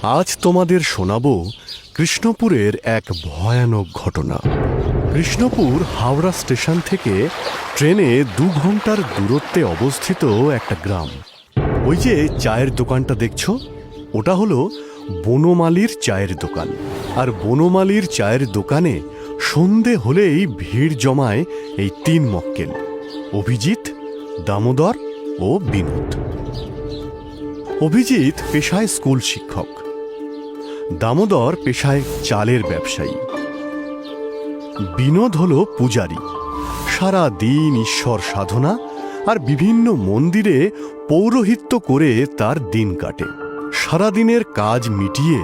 আজ তোমাদের শোনাবো কৃষ্ণপুরের এক ভয়ানক ঘটনা। কৃষ্ণপুর হাওড়া স্টেশন থেকে ট্রেনে 2 ঘন্টার দূরত্বে অবস্থিত একটা গ্রাম। ওই যে চায়ের দোকানটা দেখছো, ওটা হলো বনমালীর চায়ের দোকান। আর বনমালীর চায়ের দোকানে সন্ধে হলেই ভিড় জমায় এই 3 মক্কেল, অভিজিৎ, দামোদর ও বিনোদ। অভিজিৎ পেশায় স্কুল শিক্ষক, দামোদর পেশায় চালের ব্যবসায়ী, বিনোদ হল পূজারী। সারা দিন ঈশ্বর সাধনা আর বিভিন্ন মন্দিরে পৌরোহিত্য করে তার দিন কাটে। সারাদিনের কাজ মিটিয়ে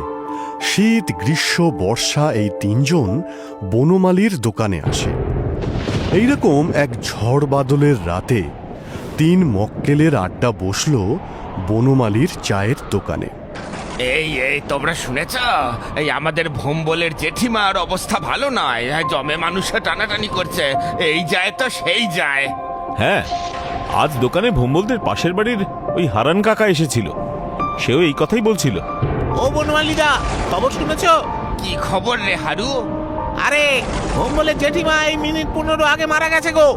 শীত, গ্রীষ্ম, বর্ষা এই 3 জন বনমালীর দোকানে আসে। এইরকম এক ঝড় বাদলের রাতে 3 মক্কেলের আড্ডা বসল বনমালীর চায়ের দোকানে। এই এই তোমরা শুনেছ, এই আমাদের ভোম্বলের জেঠিমার অবস্থা ভালো নয়। জমে মানুষে টানাটানি করছে, এই যায় তো সেই যায়। হ্যাঁ, আজ দোকানে ভোম্বলদের পাশের বাড়ির ওই হারান কাকা এসেছিল, সেও এই কথাই বলছিল। ও বনমালীদা, খবর শুনেছ? কি খবর রে হারু? আরে ভোম্বলের জেঠিমা এই মিনিট 15 আগে মারা গেছে গো।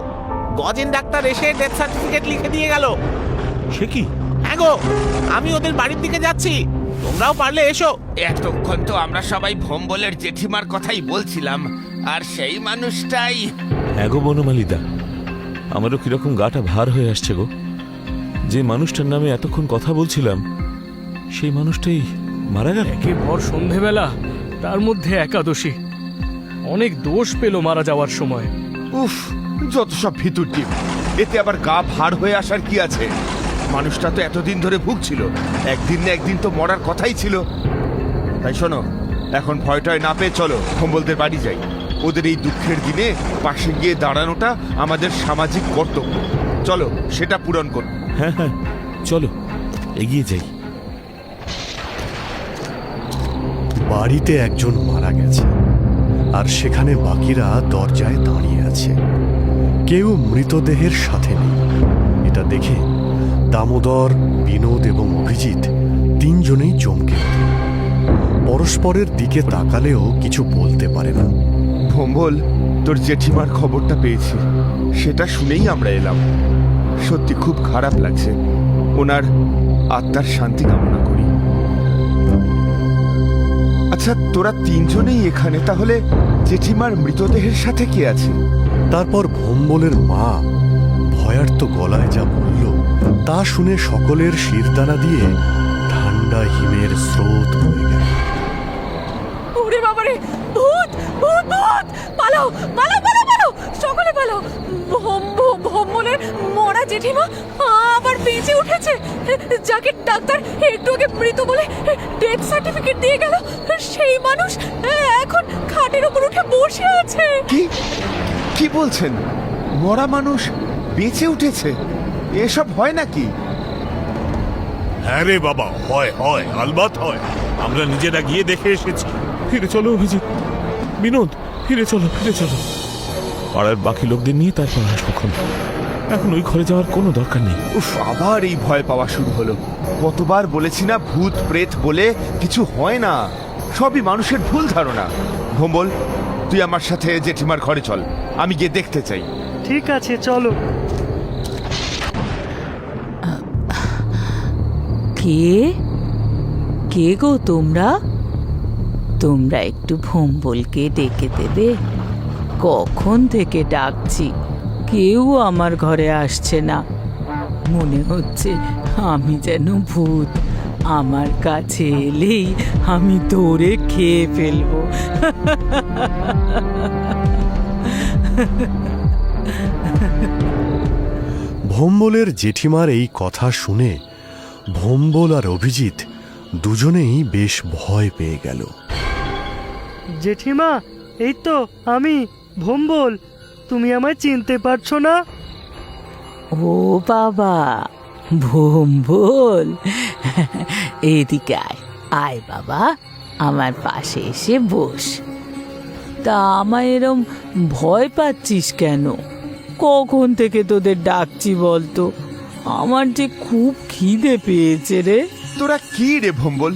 গজেন ডাক্তার এসে ডেথ সার্টিফিকেট লিখে দিয়ে গেল। সে কি? হ্যাঁ গো, আমি ওদের বাড়ির দিকে যাচ্ছি, তোমরাও পারলে এসো। এতক্ষণ তো আমরা সবাই ভোম্বলের জেঠিমার কথাই বলছিলাম, আর সেই মানুষটাই। হ্যাঁ গো বনমালীদা, আমারও কিরকম গাটা ভার হয়ে আসছে গো। যে মানুষটার নামে এতক্ষণ কথা বলছিলাম, সেই মানুষটাই মারা গেল। একে ভর সন্ধেবেলা, তার মধ্যে একাদশী। অনেক দোষ পেল মারা যাওয়ার সময়। উফ, যত সব ভিতর টিপ। এতে আবার গা ভার হয়ে আসার কি আছে? মানুষটা তো এতদিন ধরে ভুগছিল, একদিন না একদিন তো মরার কথাই ছিল। তাই শোনো, এখন ভয়টয় না পেয়ে চলো ভোম্বলদের বাড়ি যাই। ওদের এই দুঃখের দিনে পাশে গিয়ে দাঁড়ানোটা আমাদের সামাজিক কর্তব্য। চলো সেটা পূরণ করো। হ্যাঁ হ্যাঁ, চলো এগিয়ে যাই। বাড়িতে একজন মারা গেছে, আর সেখানে বাকিরা দরজায় দাঁড়িয়ে আছে। কেউ মৃতদেহের সাথে নেই। এটা দেখে দামোদর, বিনোদ এবং অভিজিৎ 3 জনেই চমকে ওঠে। পরস্পরের দিকে তাকালেও কিছু বলতে পারে না। ভোম্বল, তোর জেঠিমার খবরটা পেয়েছি, সেটা শুনেই আমরা এলাম। সত্যি খুব খারাপ লাগছে। ওনার আত্মার শান্তি কামনা করি। আচ্ছা, তোরা 3 জনেই এখানে, তাহলে জেঠিমার মৃতদেহের সাথে কে আছে? তারপর ভোম্বলের মা ভয়ার্ত গলায় যা বলল, তা শুনে সকলের শিরদাঁড়া দিয়ে ঠান্ডা হিমের স্রোত বয়ে গেল। ওরে বাবারে, ভূত ভূত ভূত! পালাও পালাও পালাও পালাও, সকলে পালাও! ভোম্বলের মরা জেঠিমা আবার বেঁচে উঠেছে। যাকে ডাক্তার একটু আগে মৃত বলে ডেথ সার্টিফিকেট দিয়ে গেল, সেই মানুষ এখন খাটের উপর উঠে বসে আছে। কি কি বলছেন? মরা মানুষ বেঁচে উঠেছে? এসব হয় নাকি? হ্যাঁ রে বাবা, হয় হয়, আলবাত হয়। আমরা নিজেরা গিয়ে দেখে এসেছি। ফিরে চলো অভিজিৎ, বিনোদ, ফিরে চলো ফিরে চলো। পাড়ার বাকি লোকদের নিয়ে তারপর আসবক্ষণ। এখন ওই ঘরে যাওয়ার কোনো দরকার নেই। উফ, আবার এই ভয় পাওয়া শুরু হলো। কতবার বলেছি না, ভূত প্রেত বলে কিছু হয় না, সবই মানুষের ভুল ধারণা। ভোম্বল, তুই আমার সাথে জেঠিমার ঘরে চল, আমি গিয়ে দেখতে চাই। ঠিক আছে, চলো। কে কে গো তোমরা? তোমরা একটু ভোম্বলকে ডেকে দেবে? কখন থেকে ডাকছি, কেউ আমার ঘরে আসছে না। মনে হচ্ছে আমি যেন ভূত। আমার কাছে এলেই আমি ধরে খেয়ে ফেলবো। ভোম্বলের জেঠিমার এই কথা শুনে ভোম্বল আর অভিজিৎ দুজনেই বেশ ভয় পেয়ে গেল। জেঠিমা, এই তো আমি ভোম্বল। তুমি আমায় চিনতে পারছো না? ও বাবা, ভোম্বল, এদিকে আয়। আয় বাবা, আমার পাশে এসে বস। তা আমায় এরম ভয় পাচ্ছিস কেন? কখন থেকে তোদের ডাকছি বলতো? আমার যে খুব খিদে পেয়েছে রে। তোরা কি রে ভোম্বল,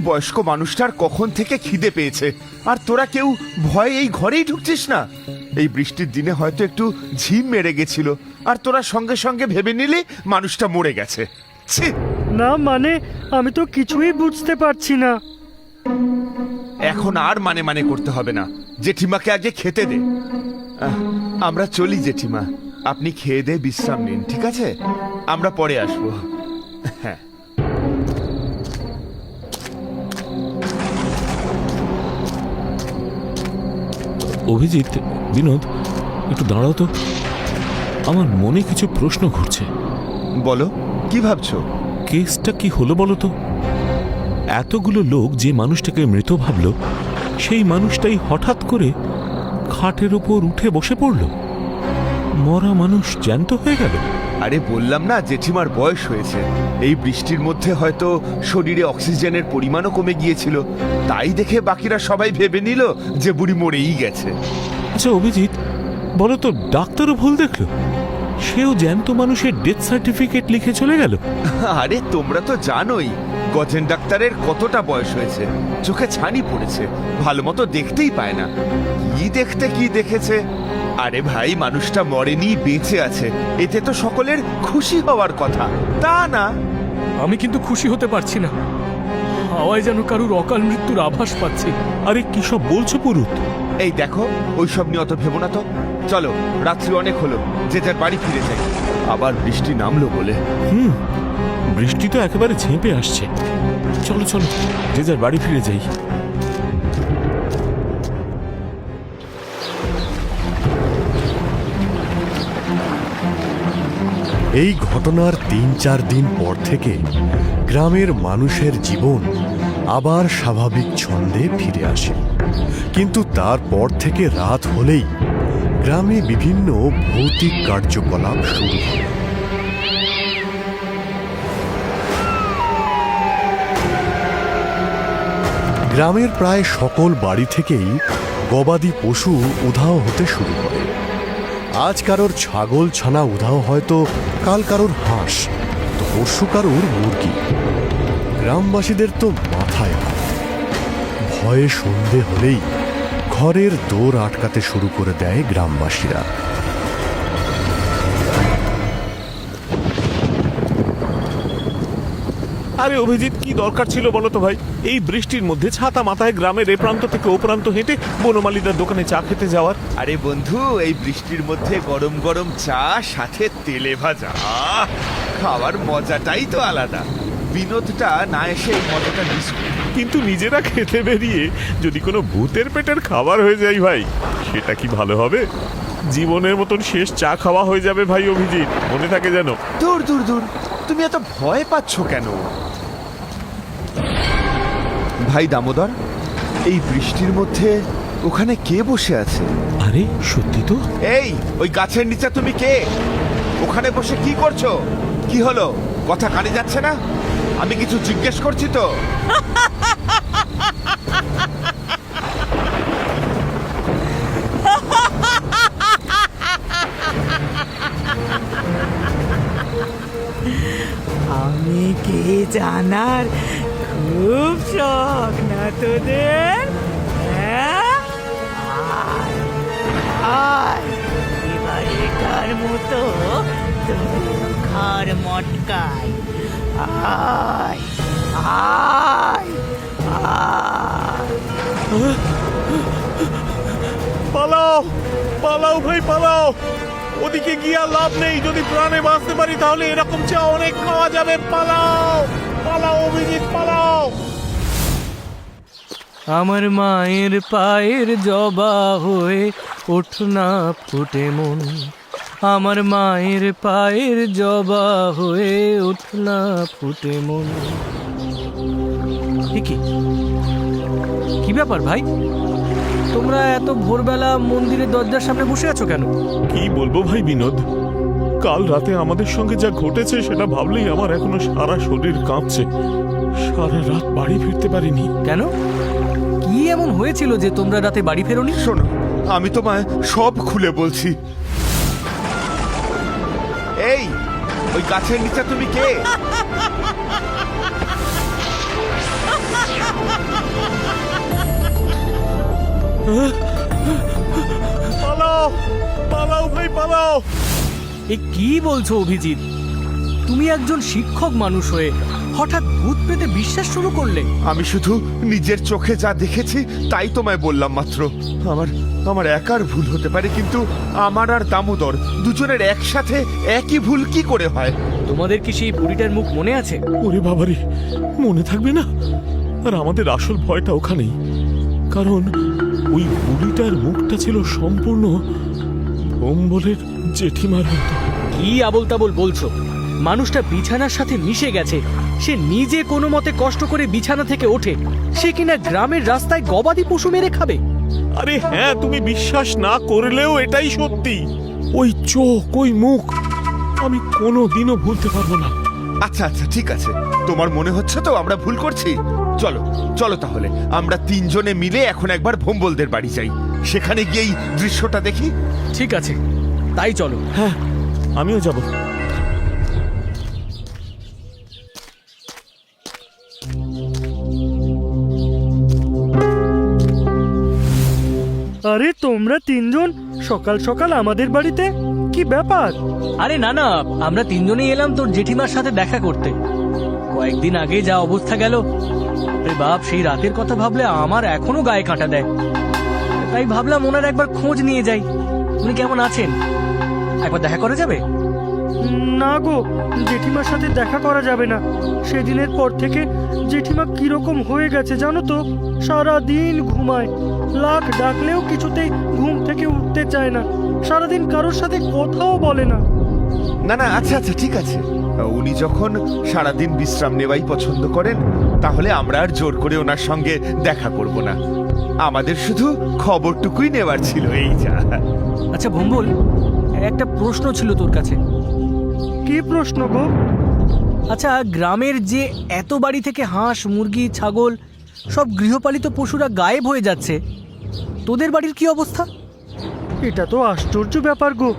বয়স্ক মানুষটার কখন থেকে খিদে পেয়েছে, আর তোরা কেউ ভয়ে এই ঘরেই ঢুকছিস না। এই বৃষ্টির দিনে হয়তো একটু ঝিম মেরে গেছিল, আর তোরা সঙ্গে সঙ্গে ভেবে নিলি মানুষটা মরে গেছে। ছি! না মানে আমি তো কিছুই বুঝতে পারছি না। এখন আর মানে মানে করতে হবে না, জেঠিমাকে আগে খেতে দে। আমরা চলি জেঠিমা, আপনি খেয়ে দে বিশ্রাম নিন, ঠিক আছে? আমরা পরে আসবো। হ্যাঁ। অভিজিৎ, বিনোদ, একটু দাঁড়াও তো। আমার মনে কিছু প্রশ্ন ঘুরছে। বলো, কি ভাবছো? কেসটা কি হলো বলো তো? এতগুলো লোক যে মানুষটাকে মৃত ভাবল, সেই মানুষটাই হঠাৎ করে খাটের ওপর উঠে বসে পড়ল। মরা মানুষ জ্যান্ত হয়ে গেল। আরে বললাম না, জেঠিমার বয়স হয়েছে। এই বৃষ্টির মধ্যে হয়তো শরীরে অক্সিজেনের পরিমাণও কমে গিয়েছিল, তাই দেখে বাকিরা সবাই ভেবে নিল যে বুড়ি মরেই গেছে। আচ্ছা অভিজিৎ, বলো তো, ডাক্তারও ভুল দেখলো? সেও জ্যান্ত মানুষের ডেথ সার্টিফিকেট লিখে চলে গেল। আরে তোমরা তো জানোই গজেন ডাক্তারের কতটা বয়স হয়েছে, চোখে ছানি পড়েছে, ভালো মতো দেখতেই পায় না। কি দেখতে কি দেখেছে? আরে ভাই, মানুষটা মরেনি, বেঁচে আছে, এতে তো সকলের খুশি হওয়ার কথা, তা না? আমি কিন্তু খুশি হতে পারছি না। হাওয়ায় যেন কারুর অকাল মৃত্যুর আভাস পাচ্ছি। আরে কি সব বলছো পুরুত? এই দেখো, ওইসব নিয়ে অত ভেবো না তো। চলো, রাত্রি অনেক হলো, যে যার বাড়ি ফিরে যাই। আবার বৃষ্টি নামলো বলে। বৃষ্টি তো একেবারে ঝেঁপে আসছে। চলো চলো, যে যার বাড়ি ফিরে যাই। এই ঘটনার ৩-৪ দিন পর থেকে গ্রামের মানুষের জীবন আবার স্বাভাবিক ছন্দে ফিরে আসে। কিন্তু তারপর থেকে রাত হলেই গ্রামে বিভিন্ন ভৌতিক কার্যকলাপ শুরু হয়। গ্রামের প্রায় সকল বাড়ি থেকেই গবাদি পশু উধাও হতে শুরু করে। আজ কারোর ছাগল ছানা উধাও, হয়তো কাল কারোর হাঁস, তো পরশু কারোর মুরগি। গ্রামবাসীদের তো মাথায় হাত। ভয়ে সন্ধে হলেই ঘরের দোর আটকাতে শুরু করে দেয় গ্রামবাসীরা। আরে অভিজিৎ, কি দরকার ছিল বলো তো ভাই, এই বৃষ্টির মধ্যে ছাতা মাথায় গ্রামের এ প্রান্ত থেকে ও প্রান্ত হেঁটে বনমালীদার দোকানে চা খেতে যাওয়ার? আরে বন্ধু, এই বৃষ্টির মধ্যে গরম গরম চা, সাথে তেলে ভাজা, খাওয়ার মজাটাই তো আলাদা। বিনোদটা না এসে এই মজাটা মিস করি। কিন্তু নিজেরা খেতে বেরিয়ে যদি কোনো ভূতের পেটের খাবার হয়ে যায় ভাই, সেটা কি ভালো হবে? জীবনের মতন শেষ চা খাওয়া হয়ে যাবে ভাই অভিজিৎ, মনে থাকে যেন। দূর দূর দূর, তুমি এত ভয় পাচ্ছ কেন? ভাই দামোদর, এই বৃষ্টির মধ্যে ওখানে কে বসে আছে? আরে সত্যি তো। এই, ওই গাছের নিচে তুমি কে? ওখানে বসে কি করছো? কি হলো, কথা কানে যাচ্ছে না? আমি কিছু জিজ্ঞেস করছি তো। আমি কে জানার খুব শখ না তোদের? হ্যাঁ? আয়, আয়, এবারেকার মতো তোর ঘর মটকায়। আয়, আয়, আয়। পালাও পালাও ভাই পালাও, ওদিকে গিয়ে আর লাভ নেই। যদি প্রাণে বাঁচতে পারি তাহলে এরকম চা অনেক খাওয়া যাবে। পালাও পালাও অভিজিৎ, পালাও। আমার মায়ের পায়ের জবা হয়ে ওঠ না ফুটে মন, আমার মায়ের পায়ের জবা হয়ে ওঠ না ফুটে মন। কি ব্যাপার ভাই, তোমরা এত ভোরবেলা মন্দিরের দরজার সামনে বসে আছো কেন? কি বলবো ভাই বিনোদ, কাল রাতে আমাদের সঙ্গে যা ঘটেছে সেটা ভাবলেই আমার এখনো সারা শরীর কাঁপছে। সারা রাত বাড়ি ফিরতে পারিনি। কেন, কি এমন হয়েছিল যে তোমরা রাতে বাড়ি ফেরোনি? শোনো, আমি তোমায় সব খুলে বলছি। এই, ওই গাছের নিচে তুমি কে? পালাও পালাও ভাই পালাও। এ কি বলছো অভিজিৎ? তুমি একজন শিক্ষক মানুষ হয়ে হঠাৎ ভূত পেতে বিশ্বাস শুরু করলে? আমি শুধু নিজের চোখে যা দেখেছি তাই তোমায় বললাম মাত্র। আমার একার ভুল হতে পারে, কিন্তু আমার আর দামোদর দুজনের একসাথে একই ভুল কি করে হয়? তোমাদের কি সেই বুড়িটার মুখ মনে আছে? ওরে বাবারে, মনে থাকবে না? আর আমাদের আসল ভয়টা ওখানেই, কারণ ওই বুড়িটার মুখটা ছিল সম্পূর্ণ ভোম্বলের জেঠিমার মতো। কি আবোল তাবোল বলছো? মানুষটা বিছানার সাথে মিশে গেছে। সে নিজে কোনো মতে কষ্ট করে বিছানা থেকে ওঠে, সে কিনা গ্রামের রাস্তায় গবাদি পশু মেরে খাবে। আরে হ্যাঁ, তুমি বিশ্বাস না করলেও এটাই সত্যি। ওই চোখ, ওই মুখ আমি কোনোদিনও ভুলতে পারবো না। আচ্ছা আচ্ছা ঠিক আছে, তোমার মনে হচ্ছে তো আমরা ভুল করছি। চলো চলো তাহলে আমরা তিনজনে মিলে এখন একবার ভোম্বলদের বাড়ি যাই, সেখানে গিয়েই দৃশ্যটা দেখি। ঠিক আছে, তাই চলো। হ্যাঁ, আমিও যাব। আরে তোমরা তিনজন সকাল সকাল আমাদের বাড়িতে, কি ব্যাপার? আরে না না, আমরা তিনজনেই এলাম তোর জেঠিমার সাথে দেখা করতে। কয়েকদিন আগে যা অবস্থা গেল, আরে বাপ, সেই রাতের কথা ভাবলে আমার এখনো গায়ে কাঁটা দেয়। তাই ভাবলাম ওনার একবার খোঁজ নিয়ে যাই, উনি কেমন আছেন। একবার দেখা করা যাবে? না গো, জেঠিমার সাথে দেখা করা যাবে না। সেদিনের পর থেকে জেঠিমা কিরকম হয়ে গেছে জানো তো? সারা দিন ঘুমায়, লাখ ডাকলেও কিছুতেই ঘুম থেকে উঠতে চায় না। সারাদিন কারোর সাথে কথাও বলে না। না না, আচ্ছা আচ্ছা ঠিক আছে, উনি যখন সারাদিন বিশ্রাম নেওয়াই পছন্দ করেন, তাহলে আমরা আর জোর করে ওনার সঙ্গে দেখা করব না। আমাদের শুধু খবরটুকুই নেওয়ার ছিল, এই যা। আচ্ছা ভোম্বল, একটা প্রশ্ন ছিল তোর কাছে। কি প্রশ্ন গো? আচ্ছা, গ্রামের যে এত বাড়ি থেকে হাঁস, মুরগি, ছাগল, সব গৃহপালিত পশুরা গায়েব হয়ে যাচ্ছে, তোদের বাড়ির কি অবস্থা? এটা তো আশ্চর্য ব্যাপার গো।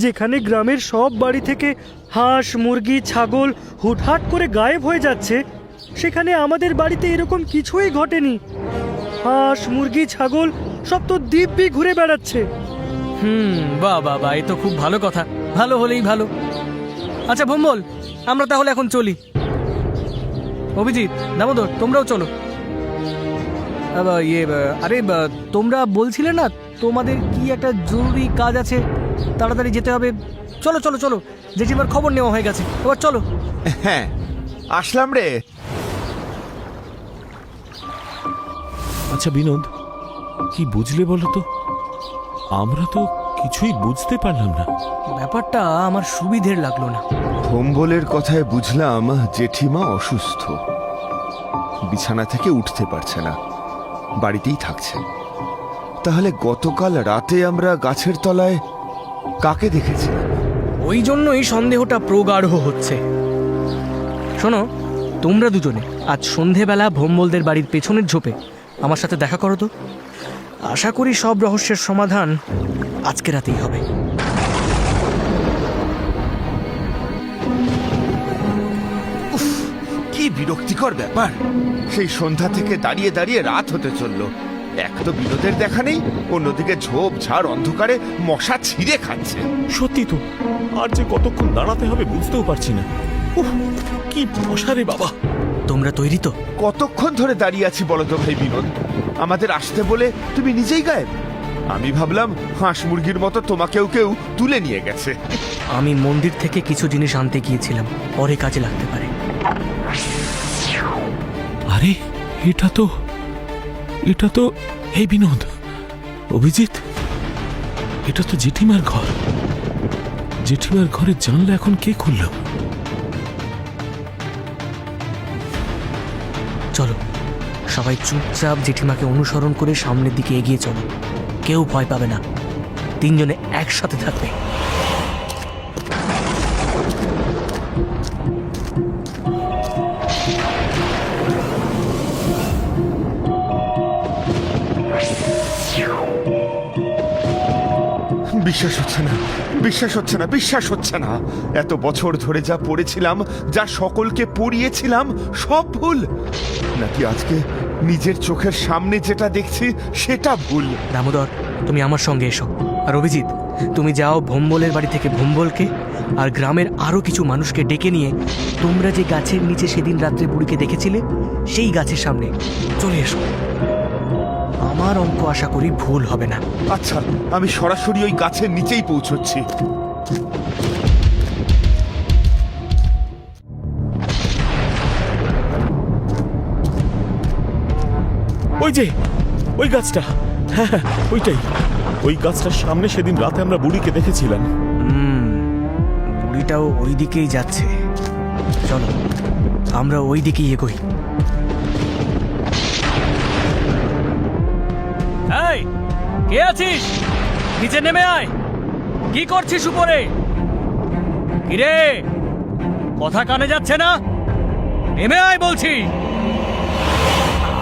যেখানে গ্রামের সব বাড়ি থেকে হাঁস, মুরগি, ছাগল হুটহাট করে গায়েব হয়ে যাচ্ছে, সেখানে আমাদের বাড়িতে এরকম কিছুই ঘটেনি। হাঁস, মুরগি, ছাগল সব তো দিব্যি ঘুরে বেড়াচ্ছে। বাহ বাহ বাহ, এ তো খুব ভালো কথা। ভালো হলেই ভালো। আচ্ছা ভোম্বল, আমরা তাহলে এখন চলি। অভিজিৎ, দামোদর, তোমরাও চলো। আরে তোমরা বলছিলে না তোমাদের কি একটা জরুরি কাজ আছে, তাড়াতাড়ি যেতে হবে। চলো চলো চলো, জেঠিমার খবর নেওয়া হয়ে গেছে, এবার চলো। হ্যাঁ, আসলাম রে। আচ্ছা বিনোদ, কি বুঝলে বলো তো? আমরা তো কিছুই বুঝতে পারলাম না। ব্যাপারটা আমার সুবিধের লাগলো না। ভোম্বলের কথায় বুঝলাম জেঠিমা অসুস্থ, বিছানা থেকে উঠতে পারছে না, বাড়িতেই থাকছে। তাহলে গতকাল রাতে আমরা গাছের তলায় কাকে দেখেছিলাম? ওই জন্যই সন্দেহটা প্রগাঢ় হচ্ছে। শোনো, তোমরা দুজনে আজ সন্ধেবেলা ভোম্বলদের বাড়ির পেছনের ঝোপে আমার সাথে দেখা করো তো। আশা করি সব রহস্যের সমাধান আজকে রাতেই হবে। উফ, কি বিরক্তিকর ব্যাপার! সেই সন্ধ্যা থেকে দাঁড়িয়ে দাঁড়িয়ে রাত হতে চললো, এক তো বিনোদের দেখা নেই, অন্যদিকে ঝোপ ঝাড় অন্ধকারে মশা ছিঁড়ে খাচ্ছে। সত্যি তো, আর যে কতক্ষণ দাঁড়াতে হবে বুঝতেও পারছি না। উফ, কি মশারে বাবা! তোমরা তৈরি তো? কতক্ষণ ধরে দাঁড়িয়ে আছি বলো তো ভাই বিনোদ? আমাদের আসতে বলে তুমি নিজেই গায়েব। আমি ভাবলাম হাঁস মুরগির মতো তোমাকেও কেউ তুলে নিয়ে গেছে। আমি মন্দির থেকে কিছু জিনিস আনতে গিয়েছিলাম, পরে কাজে লাগতে পারে। আরে এটা তো এই বিনোদ, অভিজিৎ, এটা তো জেঠিমার ঘর। জেঠিমার ঘরের জানলা এখন কে খুলল? চলো সবাই চুপচাপ জেঠিমাকে অনুসরণ করে সামনের দিকে এগিয়ে চলো। কেউ ভয় পাবে না, তিনজনে একসাথে থাকবে। বিশ্বাস হচ্ছে না, বিশ্বাস হচ্ছে না, বিশ্বাস হচ্ছে না। এত বছর ধরে যা পড়েছিলাম, যা সকলকে পড়িয়েছিলাম, সব ভুল। নাকি আজকে নিজের চোখের সামনে যেটা দেখছি সেটা ভুল। দামোদর, তুমি আমার সঙ্গে এসো। আর অভিজিৎ, তুমি যাও ভোম্বলের বাড়ি থেকে ভোম্বলকে আর গ্রামের আরও কিছু মানুষকে ডেকে নিয়ে তোমরা যে গাছের নিচে সেদিন রাত্রে বুড়িকে দেখেছিলে সেই গাছের সামনে চলে এসো। আমার অঙ্ক আশা করি ভুল হবে না। আচ্ছা, আমি সরাসরি ওই গাছের নিচেই পৌঁছচ্ছি। ওই যে ওই গাছটা, হ্যাঁ হ্যাঁ, ওইটাই। ওই গাছটার সামনে সেদিন রাতে আমরা বুড়িকে দেখেছিলাম। বুড়িটাও ওই দিকেই যাচ্ছে। চলো আমরা ওই দিকেই এগোই। এই, কে আছিস? নিচে নেমে আয়। কি করছিস উপরে? কিরে, কথা কানে যাচ্ছে না? নেমে আয় বলছি।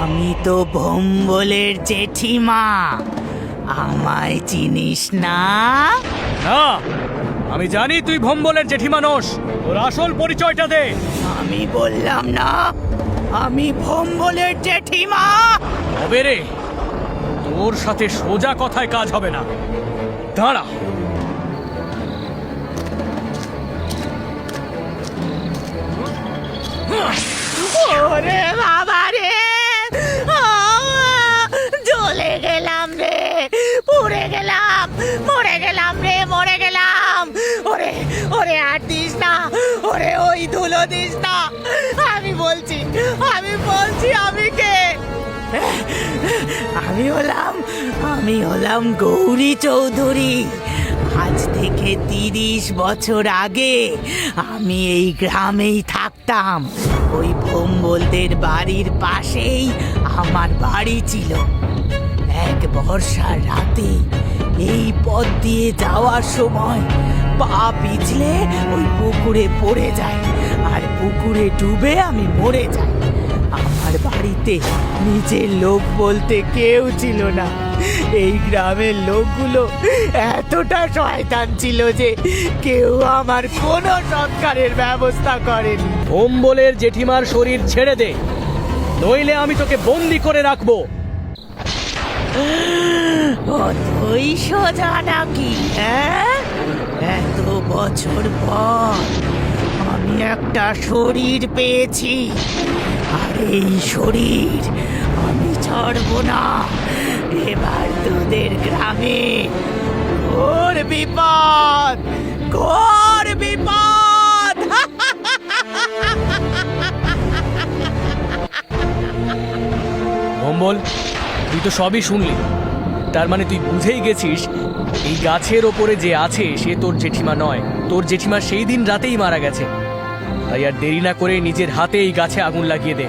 আমি তো ভোম্বলের জেঠিমা, আমায় চিনিস না? না, আমি জানি তুই ভোম্বলের জেঠিমা নোস। তোর আসল পরিচয়টা দে। আমি বললাম না আমি ভোম্বলের জেঠিমা। হবে রে, তোর সাথে সোজা কথায় কাজ হবে না। দাঁড়া। ওরে বাবা রে, জ্বলে গেলাম রে, পুড়ে গেলাম, মরে গেলাম রে, মরে গেলাম। ওরে ওরে, আর দিস না, ওরে ওই ধুলো দিস না। আমি বলছি আমি কে? আমি হলাম গৌরী চৌধুরী। আজ থেকে 30 বছর আগে আমি এই গ্রামেই থাকতাম। ওই ভোম্বলদের বাড়ির পাশেই আমার বাড়ি ছিল। এক বর্ষার রাতে এই পথ দিয়ে যাওয়ার সময় পা পিছলে ওই পুকুরে পড়ে যায়, আর পুকুরে ডুবে আমি মরে যাই। আমার বাড়িতে নিজের লোক বলতে কেউ ছিল না। এই গ্রামের লোকগুলো এতটা শয়তান ছিল যে কেউ আমার কোনো সৎকারের ব্যবস্থা করেনি। ভোম্বলের জেঠিমার শরীর ছেড়ে দে, নইলে আমি তোকে বন্দি করে রাখবো। অতই সোজা নাকি? এত বছর পর আমি একটা শরীর পেয়েছি, আর এই শরীর আমি ছাড়বো না। এবার তোদের গ্রামে ঘোর বিপদ, ঘোর বিপদ। ভোম্বল, তুই তো সবই শুনলি। তার মানে তুই বুঝেই গেছিস এই গাছের ওপরে যে আছে সে তোর জেঠিমা নয়। তোর জেঠিমা সেই দিন রাতেই মারা গেছে। তাই আর দেরি না করে নিজের হাতে এই গাছে আগুন লাগিয়ে দে।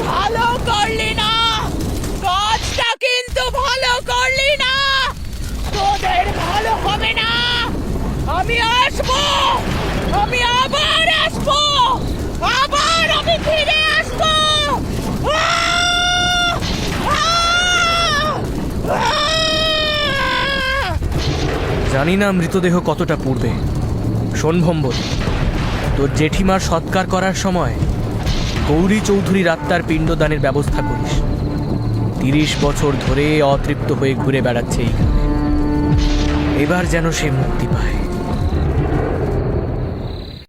ভালো করলি না, কাজটা কিন্তু ভালো করলি না। তোদের ভালো হবে না। আমি আসবো, আমি আবার আসবো, আবার আমি ফিরে আসবো। জানি না মৃতদেহ কতটা পুড়বে। শোন ভোম্বল, তোর জেঠিমার সৎকার করার সময় গৌরী চৌধুরীর আত্মার পিণ্ডদানের ব্যবস্থা করিস। 30 বছর ধরে অতৃপ্ত হয়ে ঘুরে বেড়াচ্ছে এই গ্রামে। এবার যেন সে মুক্তি পায়।